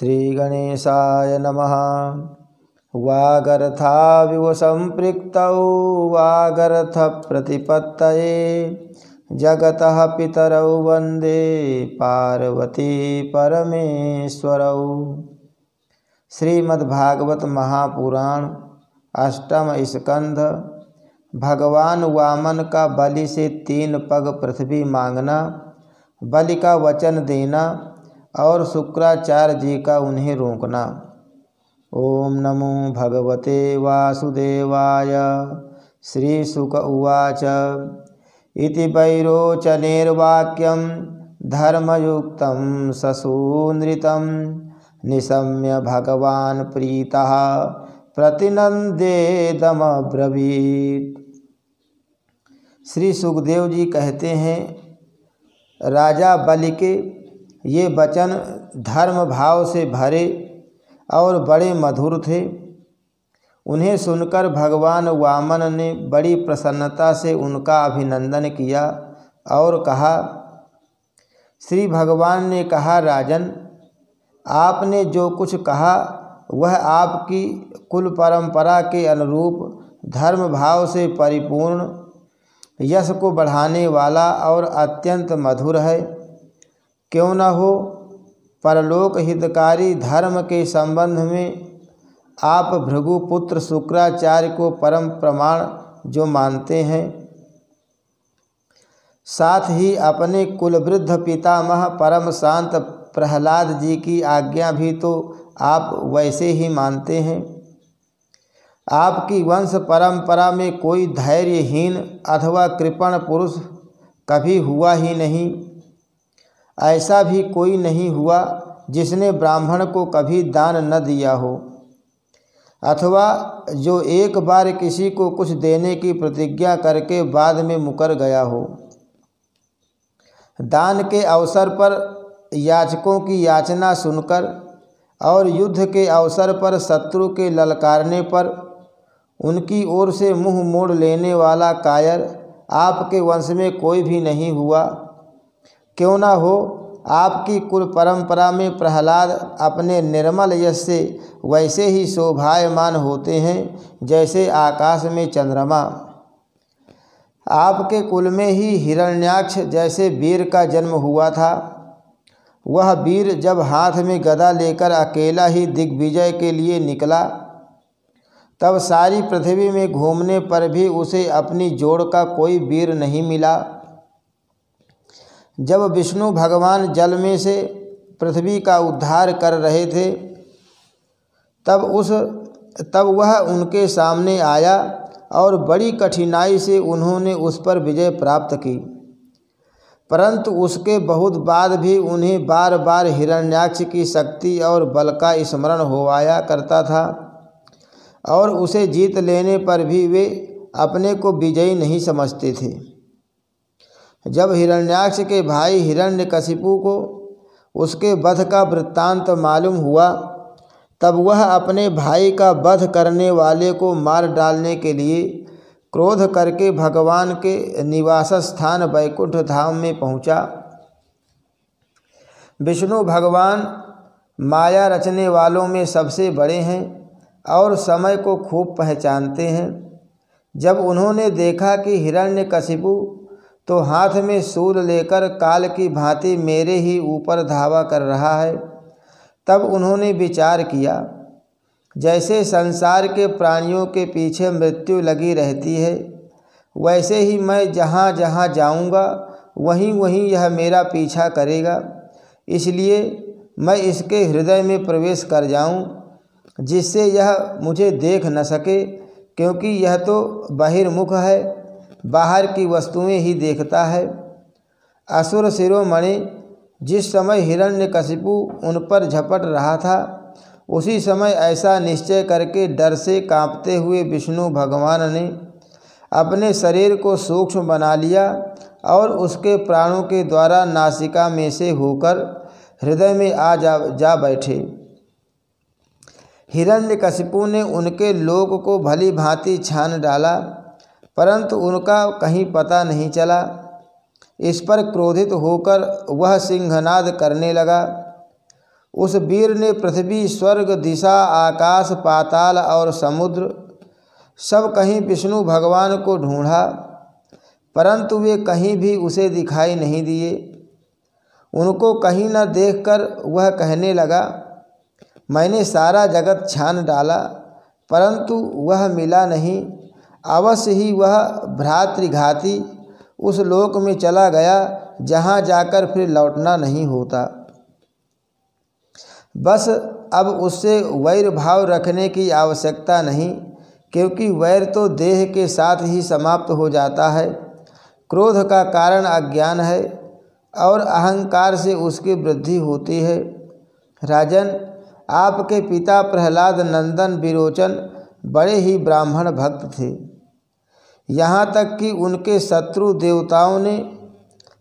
श्रीगणेशाय नमः। वागर्थाविव सम्पृक्तौ वागर्थप्रतिपत्तये जगतः पितरौ वन्दे पार्वती परमेश्वरौ। श्रीमद्भागवत महापुराण अष्टम स्कंध। भगवान वामन का बलि से 3 पग पृथ्वी मांगना, बलि का वचन देना और शुक्राचार्य जी का उन्हें रोकना। ओम नमो भगवते वासुदेवाय। श्री शुक उवाच इति वैरोचनेर्वाक्यं धर्मयुक्तं ससूनृतं निशम्य भगवान प्रीतः प्रतिनंदेदमब्रवीत्। श्री सुखदेव जी कहते हैं, राजा बलि के ये वचन धर्म भाव से भरे और बड़े मधुर थे। उन्हें सुनकर भगवान वामन ने बड़ी प्रसन्नता से उनका अभिनंदन किया और कहा। श्री भगवान ने कहा, राजन, आपने जो कुछ कहा वह आपकी कुल परंपरा के अनुरूप धर्म भाव से परिपूर्ण, यश को बढ़ाने वाला और अत्यंत मधुर है। क्यों न हो, परलोक हितकारी धर्म के संबंध में आप भृगुपुत्र शुक्राचार्य को परम प्रमाण जो मानते हैं, साथ ही अपने कुलवृद्ध पितामह परम शांत प्रहलाद जी की आज्ञा भी तो आप वैसे ही मानते हैं। आपकी वंश परंपरा में कोई धैर्यहीन अथवा कृपण पुरुष कभी हुआ ही नहीं। ऐसा भी कोई नहीं हुआ जिसने ब्राह्मण को कभी दान न दिया हो, अथवा जो एक बार किसी को कुछ देने की प्रतिज्ञा करके बाद में मुकर गया हो। दान के अवसर पर याचकों की याचना सुनकर और युद्ध के अवसर पर शत्रु के ललकारने पर उनकी ओर से मुंह मोड़ लेने वाला कायर आपके वंश में कोई भी नहीं हुआ। क्यों ना हो, आपकी कुल परंपरा में प्रहलाद अपने निर्मल यश से वैसे ही शोभायमान होते हैं जैसे आकाश में चंद्रमा। आपके कुल में ही हिरण्याक्ष जैसे वीर का जन्म हुआ था। वह वीर जब हाथ में गदा लेकर अकेला ही दिग्विजय के लिए निकला, तब सारी पृथ्वी में घूमने पर भी उसे अपनी जोड़ का कोई वीर नहीं मिला। जब विष्णु भगवान जल में से पृथ्वी का उद्धार कर रहे थे, तब वह उनके सामने आया और बड़ी कठिनाई से उन्होंने उस पर विजय प्राप्त की। परंतु उसके बहुत बाद भी उन्हें बार बार हिरण्याक्ष की शक्ति और बल का स्मरण होवाया करता था और उसे जीत लेने पर भी वे अपने को विजयी नहीं समझते थे। जब हिरण्याक्ष के भाई हिरण्यकशिपु को उसके वध का वृत्तांत मालूम हुआ, तब वह अपने भाई का वध करने वाले को मार डालने के लिए क्रोध करके भगवान के निवास स्थान वैकुंठ धाम में पहुंचा। विष्णु भगवान माया रचने वालों में सबसे बड़े हैं और समय को खूब पहचानते हैं। जब उन्होंने देखा कि हिरण्यकशिपु तो हाथ में शूल लेकर काल की भांति मेरे ही ऊपर धावा कर रहा है, तब उन्होंने विचार किया, जैसे संसार के प्राणियों के पीछे मृत्यु लगी रहती है, वैसे ही मैं जहाँ जहाँ जाऊँगा वहीं वहीं यह मेरा पीछा करेगा। इसलिए मैं इसके हृदय में प्रवेश कर जाऊँ, जिससे यह मुझे देख न सके, क्योंकि यह तो बहिर्मुख है, बाहर की वस्तुएं ही देखता है। असुर शिरोमणि जिस समय हिरण्यकशिपु उन पर झपट रहा था, उसी समय ऐसा निश्चय करके डर से कांपते हुए विष्णु भगवान ने अपने शरीर को सूक्ष्म बना लिया और उसके प्राणों के द्वारा नासिका में से होकर हृदय में जा बैठे। हिरण्यकशिपु ने उनके लोक को भली भांति छान डाला, परंतु उनका कहीं पता नहीं चला। इस पर क्रोधित होकर वह सिंहनाद करने लगा। उस वीर ने पृथ्वी, स्वर्ग, दिशा, आकाश, पाताल और समुद्र सब कहीं विष्णु भगवान को ढूंढा, परंतु वे कहीं भी उसे दिखाई नहीं दिए। उनको कहीं न देखकर वह कहने लगा, मैंने सारा जगत छान डाला, परंतु वह मिला नहीं। अवश्य ही वह भ्रातृघाती उस लोक में चला गया जहाँ जाकर फिर लौटना नहीं होता। बस अब उससे वैर भाव रखने की आवश्यकता नहीं, क्योंकि वैर तो देह के साथ ही समाप्त हो जाता है। क्रोध का कारण अज्ञान है और अहंकार से उसकी वृद्धि होती है। राजन, आपके पिता प्रहलाद नंदन विरोचन बड़े ही ब्राह्मण भक्त थे। यहाँ तक कि उनके शत्रु देवताओं ने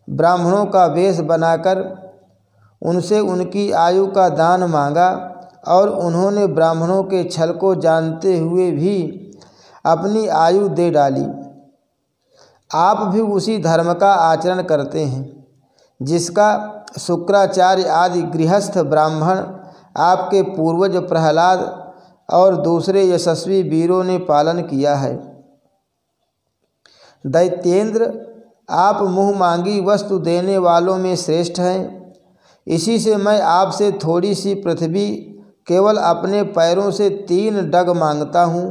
ब्राह्मणों का वेश बनाकर उनसे उनकी आयु का दान मांगा, और उन्होंने ब्राह्मणों के छल को जानते हुए भी अपनी आयु दे डाली। आप भी उसी धर्म का आचरण करते हैं जिसका शुक्राचार्य आदि गृहस्थ ब्राह्मण, आपके पूर्वज प्रहलाद और दूसरे यशस्वी वीरों ने पालन किया है। दैत्येंद्र, आप मुँह मांगी वस्तु देने वालों में श्रेष्ठ हैं। इसी से मैं आपसे थोड़ी सी पृथ्वी केवल अपने पैरों से 3 डग मांगता हूँ।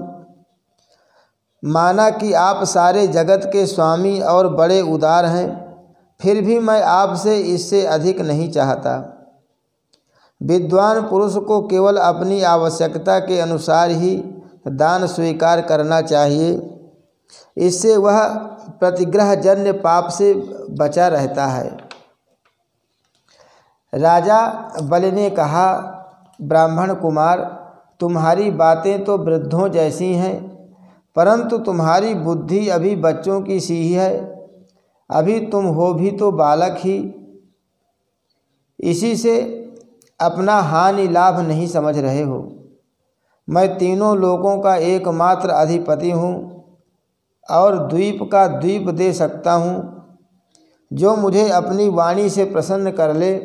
माना कि आप सारे जगत के स्वामी और बड़े उदार हैं, फिर भी मैं आपसे इससे अधिक नहीं चाहता। विद्वान पुरुष को केवल अपनी आवश्यकता के अनुसार ही दान स्वीकार करना चाहिए। इससे वह प्रतिग्रहजन्य पाप से बचा रहता है। राजा बलि ने कहा, ब्राह्मण कुमार, तुम्हारी बातें तो वृद्धों जैसी हैं, परंतु तुम्हारी बुद्धि अभी बच्चों की सी ही है। अभी तुम हो भी तो बालक ही। इसी से अपना हानि लाभ नहीं समझ रहे हो। मैं तीनों लोकों का एकमात्र अधिपति हूँ और द्वीप का द्वीप दे सकता हूँ। जो मुझे अपनी वाणी से प्रसन्न कर ले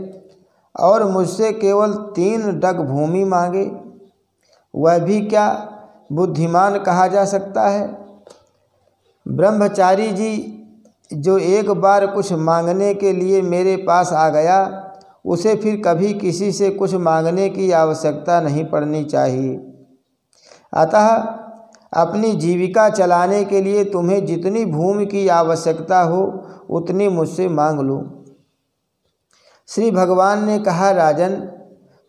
और मुझसे केवल 3 डग भूमि मांगे, वह भी क्या बुद्धिमान कहा जा सकता है। ब्रह्मचारी जी जो एक बार कुछ मांगने के लिए मेरे पास आ गया, उसे फिर कभी किसी से कुछ मांगने की आवश्यकता नहीं पड़नी चाहिए। अतः अपनी जीविका चलाने के लिए तुम्हें जितनी भूमि की आवश्यकता हो उतनी मुझसे मांग लो। श्री भगवान ने कहा, राजन,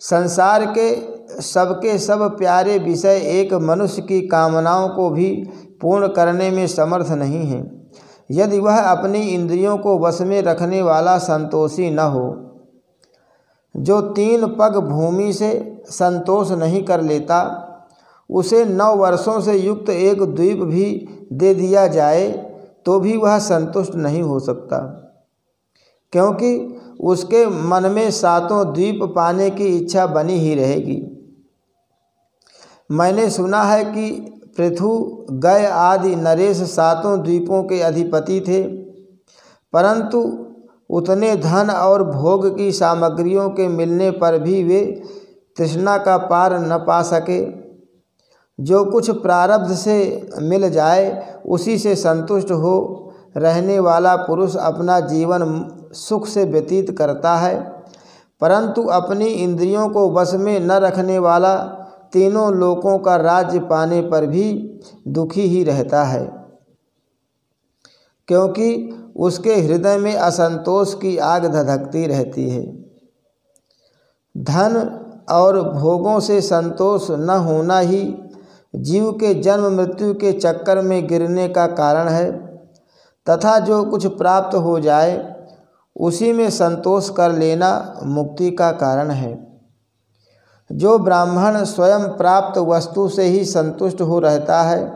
संसार के सबके सब प्यारे विषय एक मनुष्य की कामनाओं को भी पूर्ण करने में समर्थ नहीं हैं, यदि वह अपनी इंद्रियों को वश में रखने वाला संतोषी न हो। जो 3 पग भूमि से संतोष नहीं कर लेता, उसे 9 वर्षों से युक्त एक द्वीप भी दे दिया जाए तो भी वह संतुष्ट नहीं हो सकता, क्योंकि उसके मन में 7 द्वीप पाने की इच्छा बनी ही रहेगी। मैंने सुना है कि पृथु, गय आदि नरेश 7 द्वीपों के अधिपति थे, परंतु उतने धन और भोग की सामग्रियों के मिलने पर भी वे तृष्णा का पार न पा सके। जो कुछ प्रारब्ध से मिल जाए उसी से संतुष्ट हो रहने वाला पुरुष अपना जीवन सुख से व्यतीत करता है, परंतु अपनी इंद्रियों को वश में न रखने वाला तीनों लोकों का राज्य पाने पर भी दुखी ही रहता है, क्योंकि उसके हृदय में असंतोष की आग धधकती रहती है। धन और भोगों से संतोष न होना ही जीव के जन्म मृत्यु के चक्कर में गिरने का कारण है, तथा जो कुछ प्राप्त हो जाए उसी में संतोष कर लेना मुक्ति का कारण है। जो ब्राह्मण स्वयं प्राप्त वस्तु से ही संतुष्ट हो रहता है,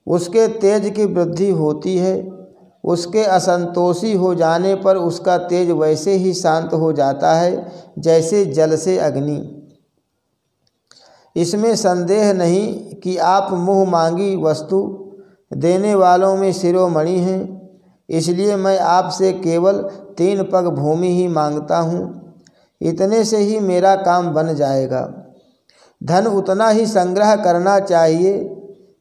उसके तेज की वृद्धि होती है। उसके असंतोषी हो जाने पर उसका तेज वैसे ही शांत हो जाता है जैसे जल से अग्नि। इसमें संदेह नहीं कि आप मुँह मांगी वस्तु देने वालों में शिरोमणि हैं, इसलिए मैं आपसे केवल 3 पग भूमि ही मांगता हूँ। इतने से ही मेरा काम बन जाएगा। धन उतना ही संग्रह करना चाहिए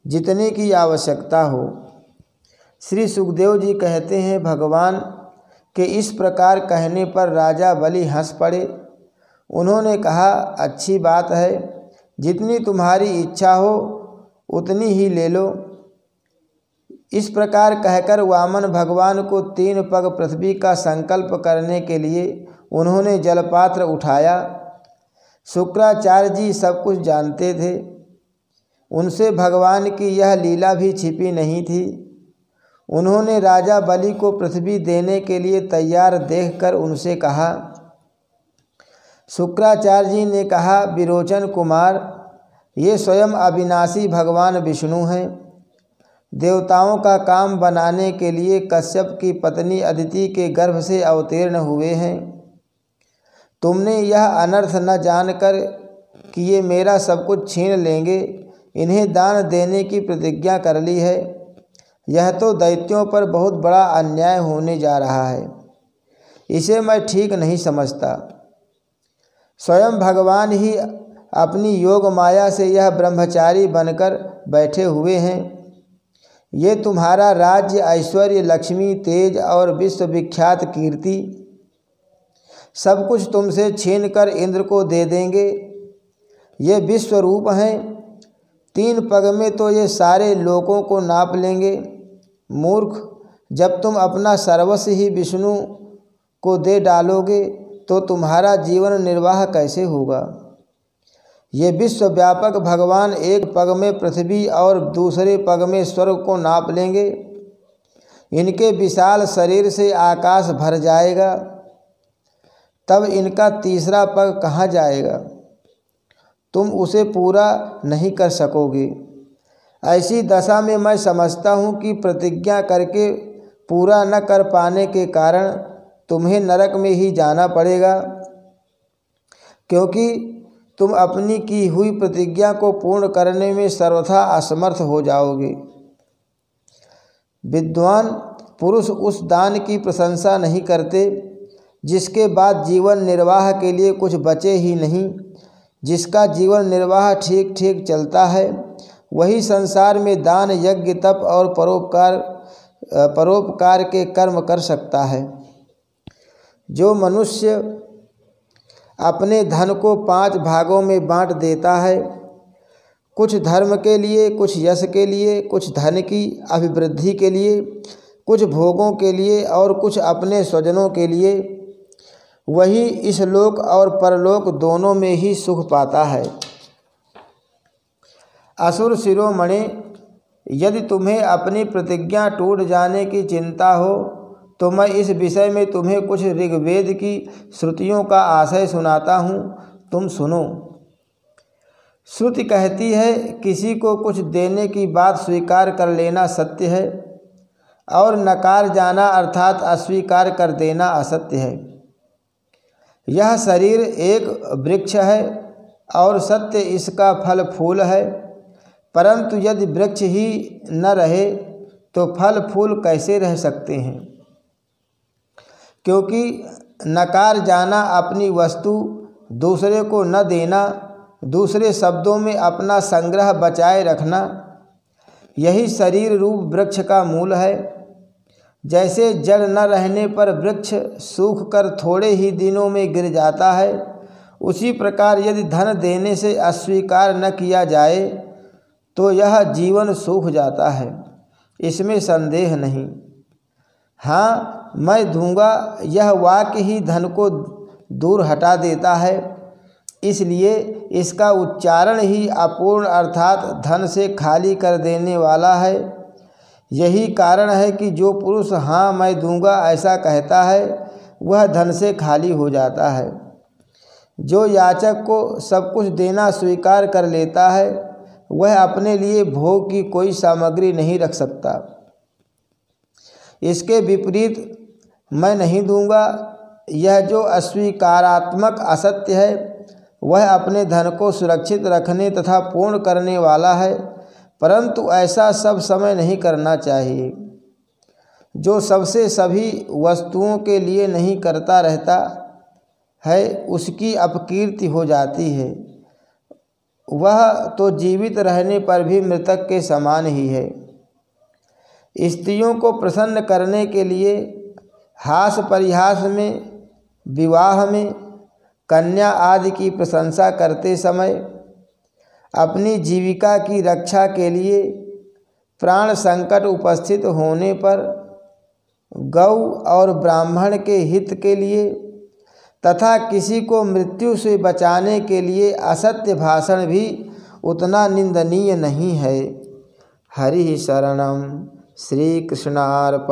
जितने की आवश्यकता हो। श्री सुखदेव जी कहते हैं, भगवान के इस प्रकार कहने पर राजा बलि हंस पड़े। उन्होंने कहा, अच्छी बात है, जितनी तुम्हारी इच्छा हो उतनी ही ले लो। इस प्रकार कहकर वामन भगवान को 3 पग पृथ्वी का संकल्प करने के लिए उन्होंने जलपात्र उठाया। शुक्राचार्य जी सब कुछ जानते थे, उनसे भगवान की यह लीला भी छिपी नहीं थी। उन्होंने राजा बलि को पृथ्वी देने के लिए तैयार देखकर उनसे कहा। शुक्राचार्य जी ने कहा, विरोचन कुमार, ये स्वयं अविनाशी भगवान विष्णु हैं। देवताओं का काम बनाने के लिए कश्यप की पत्नी अदिति के गर्भ से अवतीर्ण हुए हैं। तुमने यह अनर्थ न जानकर कि ये मेरा सब कुछ छीन लेंगे, इन्हें दान देने की प्रतिज्ञा कर ली है। यह तो दैत्यों पर बहुत बड़ा अन्याय होने जा रहा है। इसे मैं ठीक नहीं समझता। स्वयं भगवान ही अपनी योग माया से यह ब्रह्मचारी बनकर बैठे हुए हैं। ये तुम्हारा राज्य, ऐश्वर्य, लक्ष्मी, तेज और विश्वविख्यात कीर्ति सब कुछ तुमसे छीनकर इंद्र को दे देंगे। ये विश्व रूप हैं, 3 पग में तो ये सारे लोकों को नाप लेंगे। मूर्ख, जब तुम अपना सर्वस्व ही विष्णु को दे डालोगे तो तुम्हारा जीवन निर्वाह कैसे होगा। ये विश्वव्यापक भगवान 1 पग में पृथ्वी और दूसरे पग में स्वर्ग को नाप लेंगे। इनके विशाल शरीर से आकाश भर जाएगा, तब इनका तीसरा पग कहाँ जाएगा। तुम उसे पूरा नहीं कर सकोगे। ऐसी दशा में मैं समझता हूँ कि प्रतिज्ञा करके पूरा न कर पाने के कारण तुम्हें नरक में ही जाना पड़ेगा, क्योंकि तुम अपनी की हुई प्रतिज्ञा को पूर्ण करने में सर्वथा असमर्थ हो जाओगे। विद्वान पुरुष उस दान की प्रशंसा नहीं करते जिसके बाद जीवन निर्वाह के लिए कुछ बचे ही नहीं। जिसका जीवन निर्वाह ठीक ठीक चलता है वही संसार में दान, यज्ञ, तप और परोपकार के कर्म कर सकता है। जो मनुष्य अपने धन को 5 भागों में बांट देता है, कुछ धर्म के लिए, कुछ यश के लिए, कुछ धन की अभिवृद्धि के लिए, कुछ भोगों के लिए और कुछ अपने स्वजनों के लिए, वही इस लोक और परलोक दोनों में ही सुख पाता है। असुर शिरोमणि, यदि तुम्हें अपनी प्रतिज्ञा टूट जाने की चिंता हो तो मैं इस विषय में तुम्हें कुछ ऋग्वेद की श्रुतियों का आशय सुनाता हूँ, तुम सुनो। श्रुति कहती है, किसी को कुछ देने की बात स्वीकार कर लेना सत्य है और नकार जाना अर्थात अस्वीकार कर देना असत्य है। यह शरीर एक वृक्ष है और सत्य इसका फल फूल है, परंतु यदि वृक्ष ही न रहे तो फल फूल कैसे रह सकते हैं। क्योंकि नकार जाना अपनी वस्तु दूसरे को न देना, दूसरे शब्दों में अपना संग्रह बचाए रखना, यही शरीर रूप वृक्ष का मूल है। जैसे जड़ न रहने पर वृक्ष सूख कर थोड़े ही दिनों में गिर जाता है, उसी प्रकार यदि धन देने से अस्वीकार न किया जाए तो यह जीवन सूख जाता है, इसमें संदेह नहीं। हाँ, मैं दूंगा, यह वाक्य ही धन को दूर हटा देता है, इसलिए इसका उच्चारण ही अपूर्ण अर्थात धन से खाली कर देने वाला है। यही कारण है कि जो पुरुष हाँ मैं दूंगा ऐसा कहता है वह धन से खाली हो जाता है। जो याचक को सब कुछ देना स्वीकार कर लेता है वह अपने लिए भोग की कोई सामग्री नहीं रख सकता। इसके विपरीत मैं नहीं दूंगा, यह जो अस्वीकारात्मक असत्य है वह अपने धन को सुरक्षित रखने तथा पूर्ण करने वाला है, परंतु ऐसा सब समय नहीं करना चाहिए। जो सबसे सभी वस्तुओं के लिए नहीं करता रहता, है उसकी अपकीर्ति हो जाती है। वह तो जीवित रहने पर भी मृतक के समान ही है। स्त्रियों को प्रसन्न करने के लिए हास परिहास में, विवाह में, कन्या आदि की प्रशंसा करते समय, अपनी जीविका की रक्षा के लिए, प्राण संकट उपस्थित होने पर, गौ और ब्राह्मण के हित के लिए तथा किसी को मृत्यु से बचाने के लिए असत्य भाषण भी उतना निंदनीय नहीं है। हरि शरणम। श्री कृष्णार्पणमस्तु।